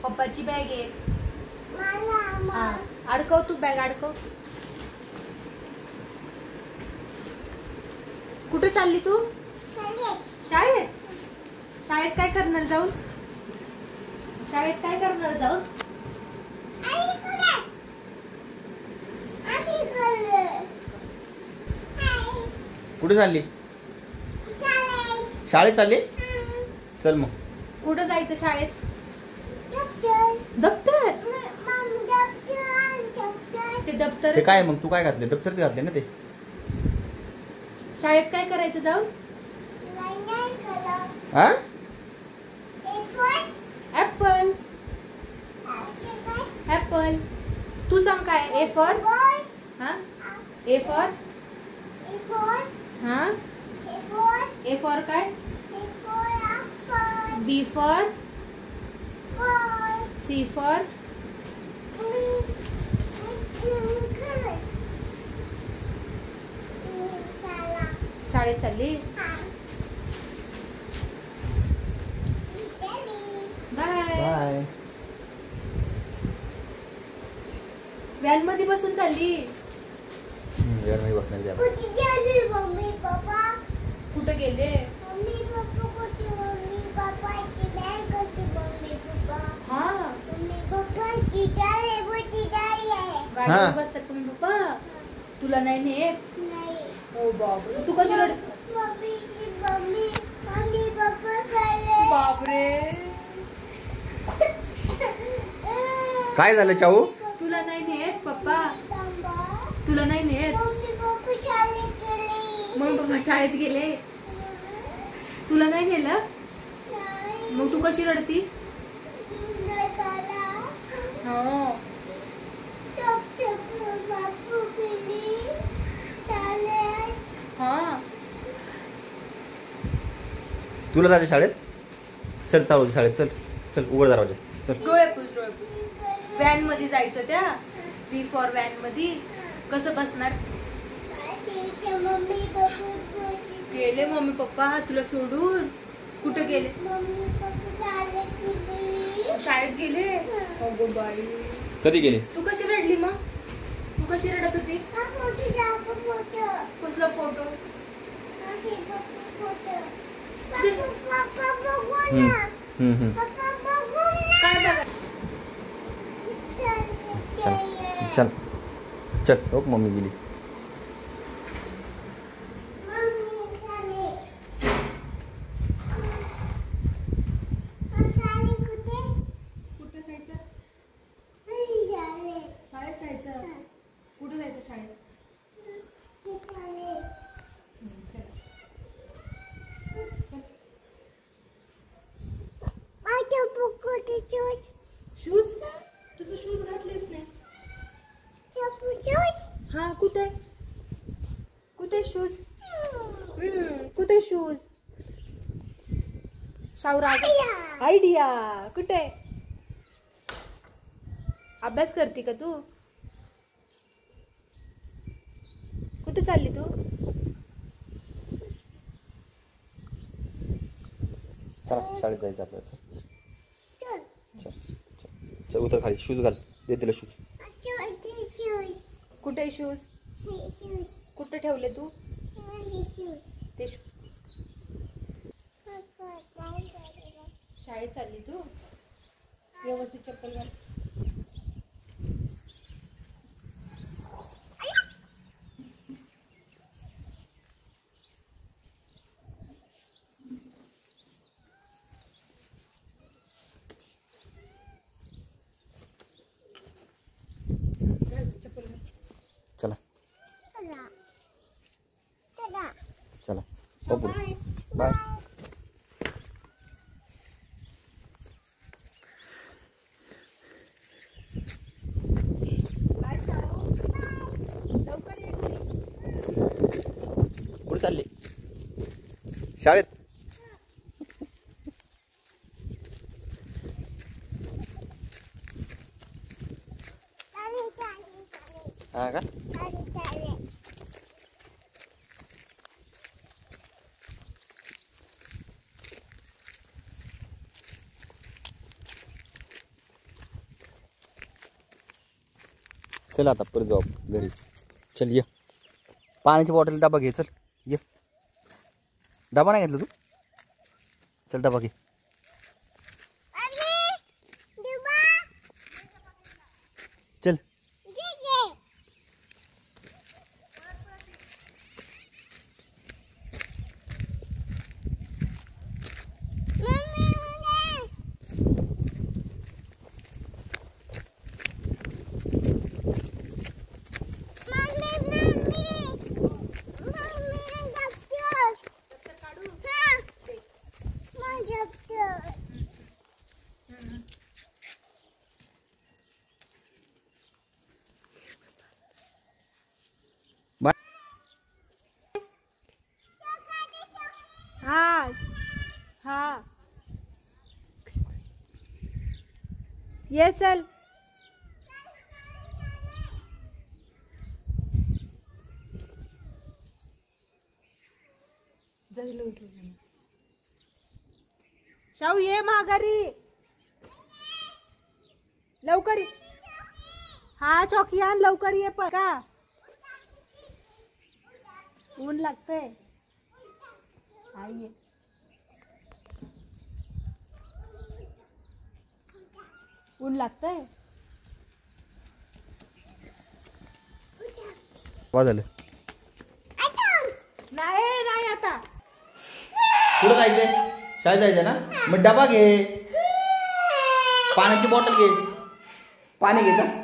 पप्पाची bag आहे. हा अडकव तू bag अडकव. कुठे चालली तू? शाळेत. शाळेत काय करणार जाऊन? शाळेत काय करणार जाऊन? कुठे चालली? शाळेत चालली. चल मग. कुठं जायचं शाळेत? दप्तर. ते दप्तर ते काय मग तू काय घातले? दप्तर ते घातले ना ते. शाळेत काय करायचं जाऊन? हा? ऍपल. ऍपल. तू सांग काय? A for. हा ए फॉर. हा ए फॉर काय? B for. C for. शाळेत चालली. बाय. बाय. व्हॅन मध्ये बसून चालली. यार मी बसणार त्याला. मम्मी पप्पा कुठे गेले? मम्मी पप्पा कुठे? मम्मी पप्पाची बॅग होती. Mummy papa. हा मम्मी पप्पाची गाडी मोठी गाडी आहे. गाडीवर बसतात तुम्ही पप्पा. तुला नाही नेत? नाही. ओ बापरे. तू कशी रड? मम्मी मम्मी मम्मी पप्पा खाल्ले. बापरे. काय झालं चाऊ? तुला नाही नेत पप्पा? तुला नाही नेत? मम्मी पप्पा शाळेत गेले. मग पप्पा शाळेत गेले. तुला नाही नेलं? नाही. मग तू कशी रडती? हो. बापू गेली शाळेत. तुला जायचं शाळेत? चल चालू शाळेत. चल चल उघड दरवाजा. चल. डोळे पुस डोळे पुस. व्हॅन मध्ये जायचं त्या. बी फॉर व्हॅन मध्ये. कसं बसणार? मम्मी पप्पा गेले मम्मी पप्पा तुला सोडून. कुठे गेले? मम्मी पप्पा शाळेत गेली. शाळेत गेले. अगो बाई. कधी गेले? तू कशी रडली मग? तू कशी रडत होती? फोटो. कसला फोटो? पप्पा बघू ना. पप्पा बघू ना. काय बघा? चल चल चल. हो मम्मी गेली. कुठे जायचं? शाळेत जायचं. कुठे जायचं शाळेत? चल. शूज. तू तर शूज घातलेच नाही. हा कुठे? कुठे शूज? कुठे शूज? शावराज. आयडिया. कुठे? अभ्यास करते का तू? कुठे चालली तू? चला शाळेत जायचं आपल्याला. चल चल चल उतर खाली. शूज घाल. दे तिला शूज. कुठे शूज? कुठे ठेवले तू ते शूज? शाळेत चालली तू? व्यवस्थित चप्पल घाल. चप्पल घाल. चला चला. हो पुढे. बाय. कुठे चालली? शाळेत. हा का? चल आता परत जाऊ घरी. चल ये, पाण्याची बॉटल डबा घे. चल ये, डबा नाही घेतला तू? चल डबा घे. चल हा हा ये चल. शाहू ये माघारी लवकर ये. हा चौकी आण लवकर ये. पण का ऊन लागतंय. हा ये. ऊन लागतंय. वा झालं. नाही नाही आता कुठं जायचंय? शाळेत जायचं ना, मग डबा घे, पाण्याची बॉटल घे, पाणी घे जा.